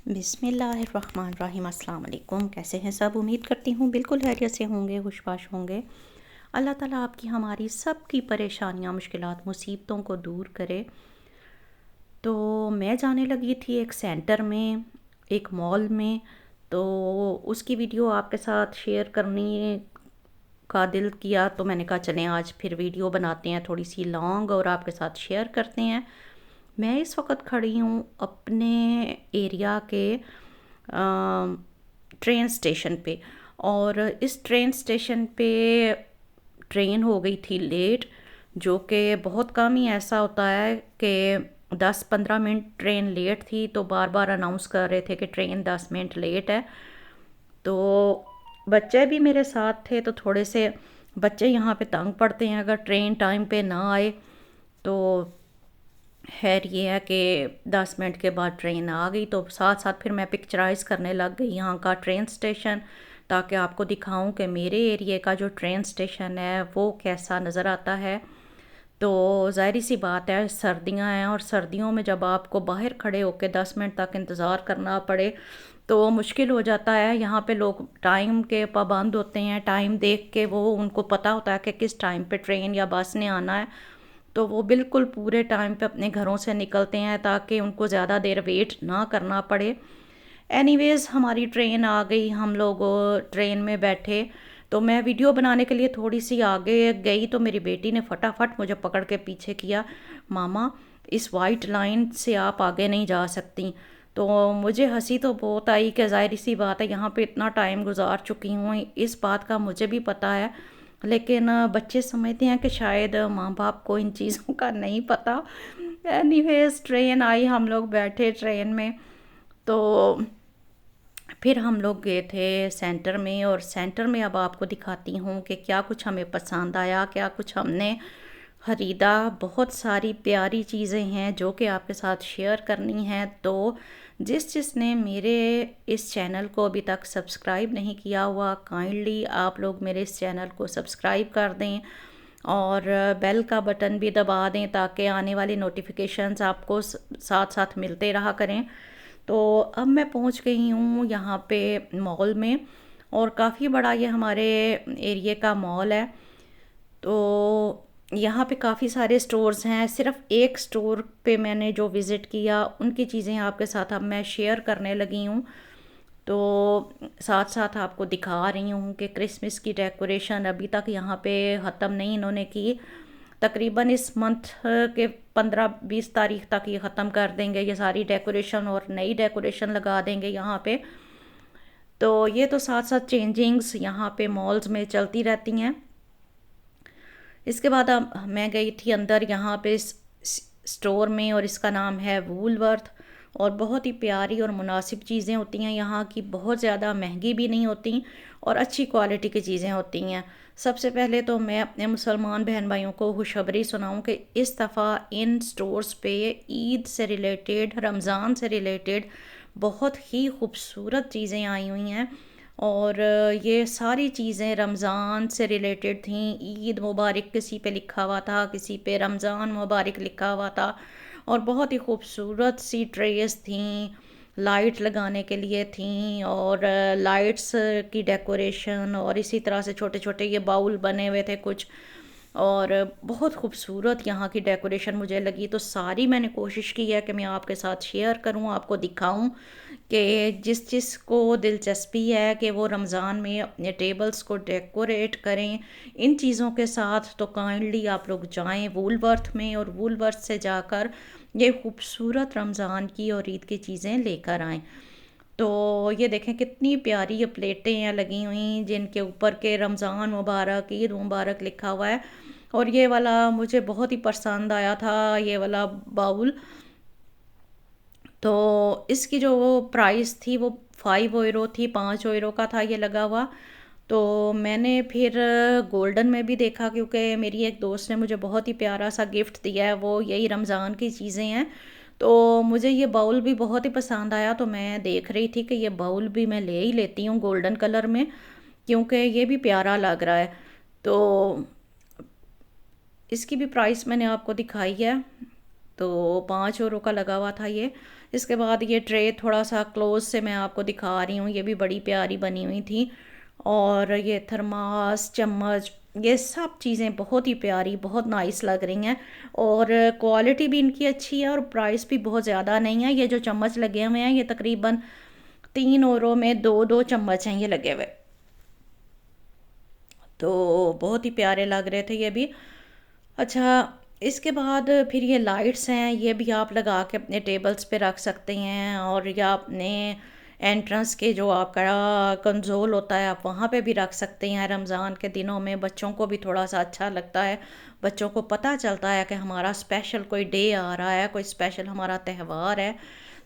बिस्मिल्लाहिर्रहमानिर्रहीम। अस्सलाम वालेकुम। कैसे हैं सब? उम्मीद करती हूँ बिल्कुल खैरियत से होंगे, खुशबाश होंगे। अल्लाह ताला आपकी हमारी सब की परेशानियाँ, मुश्किलात, मुसीबतों को दूर करे। तो मैं जाने लगी थी एक सेंटर में, एक मॉल में। तो उसकी वीडियो आपके साथ शेयर करने का दिल किया, तो मैंने कहा चलें आज फिर वीडियो बनाते हैं थोड़ी सी लॉन्ग और आपके साथ शेयर करते हैं। मैं इस वक्त खड़ी हूँ अपने एरिया के ट्रेन स्टेशन पे। और इस ट्रेन स्टेशन पे ट्रेन हो गई थी लेट, जो कि बहुत कम ही ऐसा होता है कि 10-15 मिनट ट्रेन लेट थी, तो बार बार अनाउंस कर रहे थे कि ट्रेन 10 मिनट लेट है। तो बच्चे भी मेरे साथ थे, तो थोड़े से बच्चे यहाँ पे तंग पड़ते हैं अगर ट्रेन टाइम पे ना आए। तो खैर ये है कि 10 मिनट के बाद ट्रेन आ गई, तो साथ साथ फिर मैं पिक्चराइज करने लग गई यहाँ का ट्रेन स्टेशन, ताकि आपको दिखाऊं कि मेरे एरिए का जो ट्रेन स्टेशन है वो कैसा नज़र आता है। तो ज़ाहिर सी बात है, सर्दियाँ हैं और सर्दियों में जब आपको बाहर खड़े होकर 10 मिनट तक इंतज़ार करना पड़े तो मुश्किल हो जाता है। यहाँ पे लोग टाइम के पाबंद होते हैं, टाइम देख के वो उनको पता होता है कि किस टाइम पे ट्रेन या बस ने आना है, तो वो बिल्कुल पूरे टाइम पे अपने घरों से निकलते हैं ताकि उनको ज़्यादा देर वेट ना करना पड़े। एनीवेज़ हमारी ट्रेन आ गई, हम लोग ट्रेन में बैठे। तो मैं वीडियो बनाने के लिए थोड़ी सी आगे गई, तो मेरी बेटी ने फटाफट मुझे पकड़ के पीछे किया, मामा इस वाइट लाइन से आप आगे नहीं जा सकती। तो मुझे हंसी तो बहुत आई कि ज़ाहिर सी बात है, यहाँ पे इतना टाइम गुजार चुकी हूँ, इस बात का मुझे भी पता है। लेकिन बच्चे समझते हैं कि शायद माँ बाप को इन चीज़ों का नहीं पता। एनीवेज ट्रेन आई, हम लोग बैठे ट्रेन में। तो फिर हम लोग गए थे सेंटर में, और सेंटर में अब आपको दिखाती हूँ कि क्या कुछ हमें पसंद आया, क्या कुछ हमने ख़रीदा। बहुत सारी प्यारी चीज़ें हैं जो कि आपके साथ शेयर करनी है। तो जिसने मेरे इस चैनल को अभी तक सब्सक्राइब नहीं किया हुआ, काइंडली आप लोग मेरे इस चैनल को सब्सक्राइब कर दें और बेल का बटन भी दबा दें, ताकि आने वाली नोटिफिकेशंस आपको साथ साथ मिलते रहा करें। तो अब मैं पहुंच गई हूँ यहाँ पे मॉल में, और काफ़ी बड़ा ये हमारे एरिया का मॉल है। तो यहाँ पे काफ़ी सारे स्टोर्स हैं। सिर्फ एक स्टोर पे मैंने जो विज़िट किया, उनकी चीज़ें आपके साथ अब मैं शेयर करने लगी हूँ। तो साथ साथ आपको दिखा रही हूँ कि क्रिसमस की डेकोरेशन अभी तक यहाँ पे ख़त्म नहीं इन्होंने की। तकरीबन इस मंथ के 15-20 तारीख तक ये ख़त्म कर देंगे ये सारी डेकोरेशन, और नई डेकोरेशन लगा देंगे यहाँ पे। तो ये तो साथ साथ चेंजिंग्स यहाँ पे मॉल्स में चलती रहती हैं। इसके बाद अब मैं गई थी अंदर यहाँ पे स्टोर में, और इसका नाम है वूलवर्थ। और बहुत ही प्यारी और मुनासिब चीज़ें होती हैं यहाँ की, बहुत ज़्यादा महंगी भी नहीं होती और अच्छी क्वालिटी की चीज़ें होती हैं। सबसे पहले तो मैं अपने मुसलमान बहन भाइयों को खुशखबरी सुनाऊं कि इस दफ़ा इन स्टोर्स पे ईद से रिलेटेड, रमज़ान से रिलेटेड बहुत ही खूबसूरत चीज़ें आई हुई हैं। और ये सारी चीज़ें रमज़ान से रिलेटेड थी। ईद मुबारक किसी पे लिखा हुआ था, किसी पे रमज़ान मुबारक लिखा हुआ था, और बहुत ही खूबसूरत सी ट्रेस थी, लाइट लगाने के लिए थी, और लाइट्स की डेकोरेशन, और इसी तरह से छोटे छोटे ये बाउल बने हुए थे कुछ, और बहुत खूबसूरत यहाँ की डेकोरेशन मुझे लगी। तो सारी मैंने कोशिश की है कि मैं आपके साथ शेयर करूँ, आपको दिखाऊं कि जिस को दिलचस्पी है कि वो रमज़ान में अपने टेबल्स को डेकोरेट करें इन चीज़ों के साथ, तो काइंडली आप लोग जाएं वूलवर्थ में, और वूलवर्थ से जाकर ये खूबसूरत रमज़ान की और ईद की चीज़ें लेकर आएँ। तो ये देखें कितनी प्यारी ये प्लेटें हैं लगी हुई, जिनके ऊपर के रमज़ान मुबारक, ईद मुबारक लिखा हुआ है। और ये वाला मुझे बहुत ही पसंद आया था, ये वाला बाउल। तो इसकी जो वो प्राइस थी वो 5 यूरो थी, 5 यूरो का था ये लगा हुआ। तो मैंने फिर गोल्डन में भी देखा, क्योंकि मेरी एक दोस्त ने मुझे बहुत ही प्यारा सा गिफ्ट दिया है, वो यही रमज़ान की चीज़ें हैं। तो मुझे ये बाउल भी बहुत ही पसंद आया, तो मैं देख रही थी कि ये बाउल भी मैं ले ही लेती हूँ गोल्डन कलर में, क्योंकि ये भी प्यारा लग रहा है। तो इसकी भी प्राइस मैंने आपको दिखाई है। तो 5 यूरो का लगा हुआ था ये। इसके बाद ये ट्रे थोड़ा सा क्लोज से मैं आपको दिखा रही हूँ, ये भी बड़ी प्यारी बनी हुई थी। और ये थर्मास, चम्मच, ये सब चीज़ें बहुत ही प्यारी, बहुत नाइस लग रही हैं। और क्वालिटी भी इनकी अच्छी है और प्राइस भी बहुत ज़्यादा नहीं है। ये जो चम्मच लगे हुए हैं ये तकरीबन 3 € में 2-2 चम्मच हैं ये लगे हुए, तो बहुत ही प्यारे लग रहे थे ये भी। अच्छा, इसके बाद फिर ये लाइट्स हैं, ये भी आप लगा के अपने टेबल्स पे रख सकते हैं, और या अपने एंट्रेंस के जो आपका कंसोल होता है आप वहाँ पे भी रख सकते हैं। रमज़ान के दिनों में बच्चों को भी थोड़ा सा अच्छा लगता है, बच्चों को पता चलता है कि हमारा स्पेशल कोई डे आ रहा है, कोई स्पेशल हमारा त्यौहार है।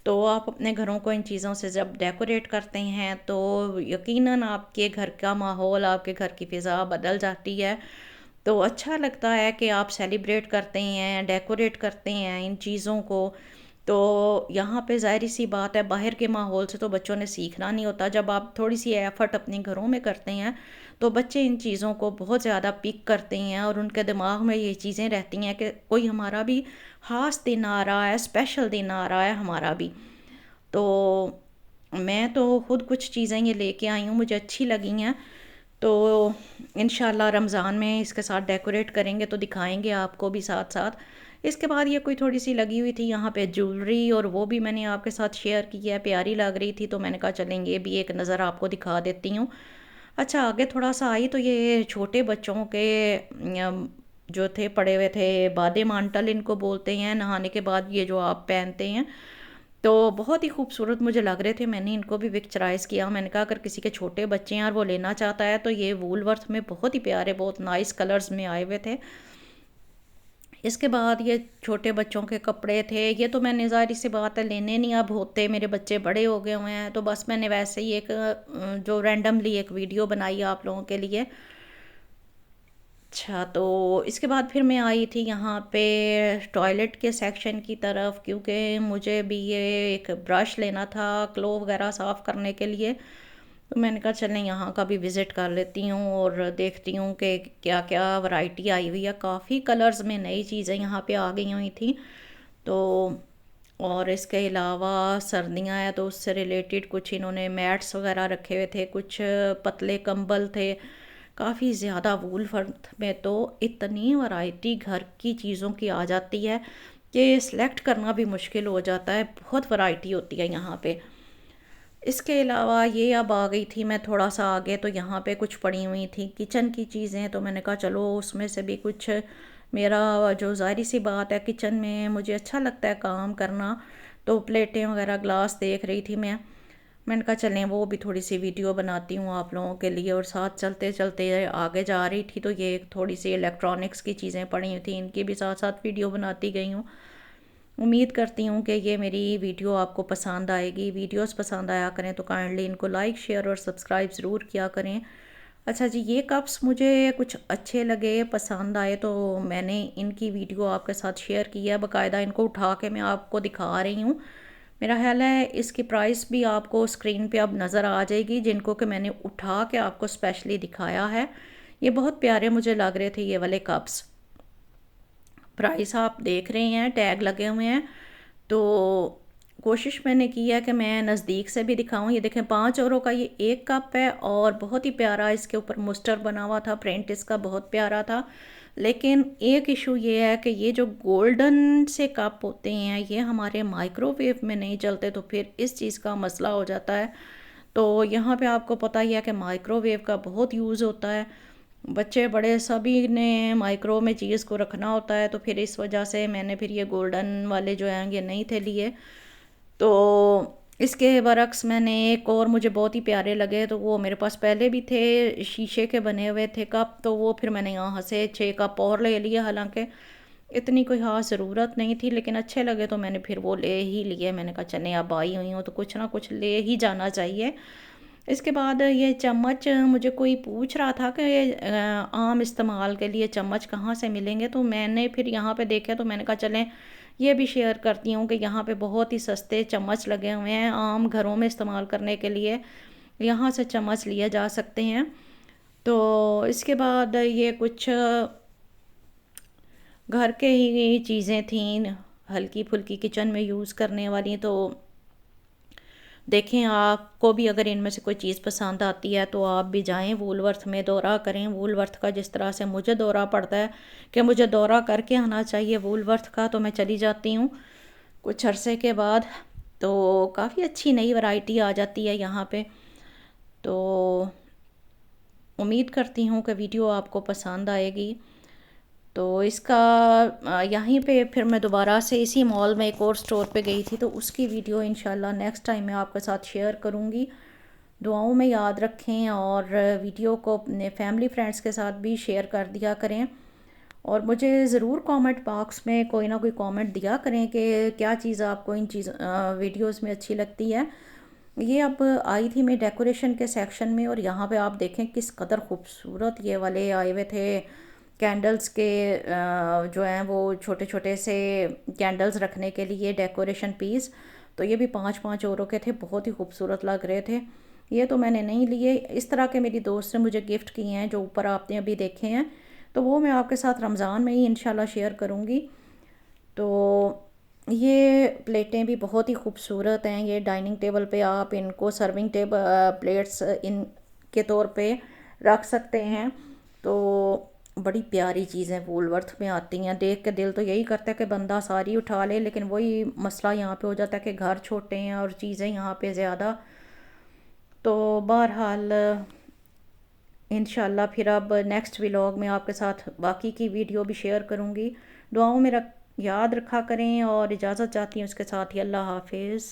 तो आप अपने घरों को इन चीज़ों से जब डेकोरेट करते हैं तो यकीनन आपके घर का माहौल, आपके घर की फ़िज़ा बदल जाती है। तो अच्छा लगता है कि आप सेलिब्रेट करते हैं, डेकोरेट करते हैं इन चीज़ों को। तो यहाँ पे ज़ाहिर सी बात है, बाहर के माहौल से तो बच्चों ने सीखना नहीं होता। जब आप थोड़ी सी एफ़र्ट अपने घरों में करते हैं तो बच्चे इन चीज़ों को बहुत ज़्यादा पिक करते हैं, और उनके दिमाग में ये चीज़ें रहती हैं कि कोई हमारा भी ख़ास दिन आ रहा है, स्पेशल दिन आ रहा है हमारा भी। तो मैं तो खुद कुछ चीज़ें ये लेके आई हूँ, मुझे अच्छी लगी हैं। तो इंशाल्लाह रमज़ान में इसके साथ डेकोरेट करेंगे तो दिखाएंगे आपको भी साथ साथ। इसके बाद ये कोई थोड़ी सी लगी हुई थी यहाँ पे ज्वेलरी, और वो भी मैंने आपके साथ शेयर की है, प्यारी लग रही थी तो मैंने कहा चलेंगे ये भी एक नज़र आपको दिखा देती हूँ। अच्छा, आगे थोड़ा सा आई तो ये छोटे बच्चों के जो थे पड़े हुए थे, बादे मांटल इनको बोलते हैं, नहाने के बाद ये जो आप पहनते हैं, तो बहुत ही खूबसूरत मुझे लग रहे थे। मैंने इनको भी पिक्चराइज़ किया, मैंने कहा अगर किसी के छोटे बच्चे हैं और वो लेना चाहता है तो ये वूलवर्थ में बहुत ही प्यारे, बहुत नाइस कलर्स में आए हुए थे। इसके बाद ये छोटे बच्चों के कपड़े थे, ये तो मैंने ज़ाहिर सी बात है लेने नहीं अब होते, मेरे बच्चे बड़े हो गए हुए हैं, तो बस मैंने वैसे ही एक जो रैंडमली एक वीडियो बनाई आप लोगों के लिए। अच्छा, तो इसके बाद फिर मैं आई थी यहाँ पे टॉयलेट के सेक्शन की तरफ, क्योंकि मुझे भी ये एक ब्रश लेना था क्लो वगैरह साफ़ करने के लिए। तो मैंने कहा चलें यहाँ का भी विज़िट कर लेती हूँ और देखती हूँ कि क्या क्या वैरायटी आई हुई है। काफ़ी कलर्स में नई चीज़ें यहाँ पे आ गई हुई थी। तो और इसके अलावा सर्दियाँ हैं तो उससे रिलेटेड कुछ इन्होंने मैट्स वगैरह रखे हुए थे, कुछ पतले कंबल थे, काफ़ी ज़्यादा। वूलवर्थ में तो इतनी वैरायटी घर की चीज़ों की आ जाती है कि सिलेक्ट करना भी मुश्किल हो जाता है, बहुत वैरायटी होती है यहाँ पे। इसके अलावा ये अब आ गई थी मैं थोड़ा सा आगे, तो यहाँ पे कुछ पड़ी हुई थी किचन की चीज़ें, तो मैंने कहा चलो उसमें से भी कुछ, मेरा जो ज़ाहिर सी बात है किचन में मुझे अच्छा लगता है काम करना, तो प्लेटें वगैरह ग्लास देख रही थी मैंने कहा चलें वो भी थोड़ी सी वीडियो बनाती हूँ आप लोगों के लिए। और साथ चलते चलते आगे जा रही थी तो ये थोड़ी सी इलेक्ट्रॉनिक्स की चीज़ें पड़ी हुई थी, इनकी भी साथ साथ वीडियो बनाती गई हूँ। उम्मीद करती हूँ कि ये मेरी वीडियो आपको पसंद आएगी। वीडियोस पसंद आया करें तो काइंडली इनको लाइक, शेयर और सब्सक्राइब ज़रूर किया करें। अच्छा जी, ये कप्स मुझे कुछ अच्छे लगे, पसंद आए, तो मैंने इनकी वीडियो आपके साथ शेयर की है। बाकायदा इनको उठा के मैं आपको दिखा रही हूँ। मेरा ख्याल है इसकी प्राइस भी आपको स्क्रीन पे अब नज़र आ जाएगी, जिनको कि मैंने उठा के आपको स्पेशली दिखाया है। ये बहुत प्यारे मुझे लग रहे थे ये वाले कप्स। प्राइस आप देख रहे हैं, टैग लगे हुए हैं। तो कोशिश मैंने की है कि मैं नज़दीक से भी दिखाऊं। ये देखें 5 € का ये एक कप है, और बहुत ही प्यारा इसके ऊपर मुस्टर बना हुआ था, प्रिंट इसका बहुत प्यारा था। लेकिन एक इशू ये है कि ये जो गोल्डन से कप होते हैं ये हमारे माइक्रोवेव में नहीं चलते, तो फिर इस चीज़ का मसला हो जाता है। तो यहाँ पे आपको पता ही है कि माइक्रोवेव का बहुत यूज़ होता है, बच्चे बड़े सभी ने माइक्रो में चीज़ को रखना होता है, तो फिर इस वजह से मैंने फिर ये गोल्डन वाले जो हैं ये नहीं थे लिए। तो इसके बरक्स मैंने एक और मुझे बहुत ही प्यारे लगे, तो वो मेरे पास पहले भी थे, शीशे के बने हुए थे कप, तो वो फिर मैंने यहाँ से 6 कप और ले लिए। हालांकि इतनी कोई ख़ास ज़रूरत नहीं थी, लेकिन अच्छे लगे तो मैंने फिर वो ले ही लिए। मैंने कहा चले अब आई हुई हूँ तो कुछ ना कुछ ले ही जाना चाहिए। इसके बाद ये चम्मच, मुझे कोई पूछ रहा था कि आम इस्तेमाल के लिए चम्मच कहाँ से मिलेंगे, तो मैंने फिर यहाँ पे देखा तो मैंने कहा चलें ये भी शेयर करती हूँ कि यहाँ पे बहुत ही सस्ते चम्मच लगे हुए हैं आम घरों में इस्तेमाल करने के लिए, यहाँ से चम्मच लिए जा सकते हैं। तो इसके बाद ये कुछ घर के ही चीज़ें थीं, हल्की फुल्की किचन में यूज़ करने वाली। तो देखें, आपको भी अगर इनमें से कोई चीज़ पसंद आती है तो आप भी जाएं वूलवर्थ में, दौरा करें वूलवर्थ का। जिस तरह से मुझे दौरा पड़ता है कि मुझे दौरा करके आना चाहिए वूलवर्थ का, तो मैं चली जाती हूँ कुछ अरसे के बाद। तो काफ़ी अच्छी नई वैरायटी आ जाती है यहाँ पे। तो उम्मीद करती हूँ कि वीडियो आपको पसंद आएगी। तो इसका यहीं पे फिर मैं दोबारा से इसी मॉल में एक और स्टोर पे गई थी, तो उसकी वीडियो इंशाल्लाह नेक्स्ट टाइम मैं आपके साथ शेयर करूँगी। दुआओं में याद रखें और वीडियो को अपने फैमिली फ्रेंड्स के साथ भी शेयर कर दिया करें। और मुझे ज़रूर कमेंट बॉक्स में कोई ना कोई कमेंट दिया करें कि क्या चीज़ आपको इन वीडियोस में अच्छी लगती है। ये अब आई थी मैं डेकोरेशन के सेक्शन में, और यहाँ पे आप देखें किस कदर खूबसूरत ये वाले आए हुए थे कैंडल्स के, जो हैं वो छोटे छोटे से कैंडल्स रखने के लिए डेकोरेशन पीस। तो ये भी 5-5 € के थे, बहुत ही खूबसूरत लग रहे थे। ये तो मैंने नहीं लिए, इस तरह के मेरी दोस्त ने मुझे गिफ्ट किए हैं जो ऊपर आपने अभी देखे हैं। तो वो मैं आपके साथ रमज़ान में ही इंशाल्लाह शेयर करूँगी। तो ये प्लेटें भी बहुत ही खूबसूरत हैं। ये डाइनिंग टेबल पे आप इनको सर्विंग टेबल प्लेट्स इन के तौर पे रख सकते हैं। तो बड़ी प्यारी चीज़ें वूलवर्थ में आती हैं, देख के दिल तो यही करता है कि बंदा सारी उठा ले, लेकिन वही मसला यहाँ पे हो जाता है कि घर छोटे हैं और चीज़ें यहाँ पे ज़्यादा। तो बहरहाल इंशाल्लाह फिर अब नेक्स्ट व्लॉग में आपके साथ बाकी की वीडियो भी शेयर करूँगी। दुआओं में याद रखा करें और इजाज़त चाहती हूँ उसके साथ ही। अल्लाह हाफिज़।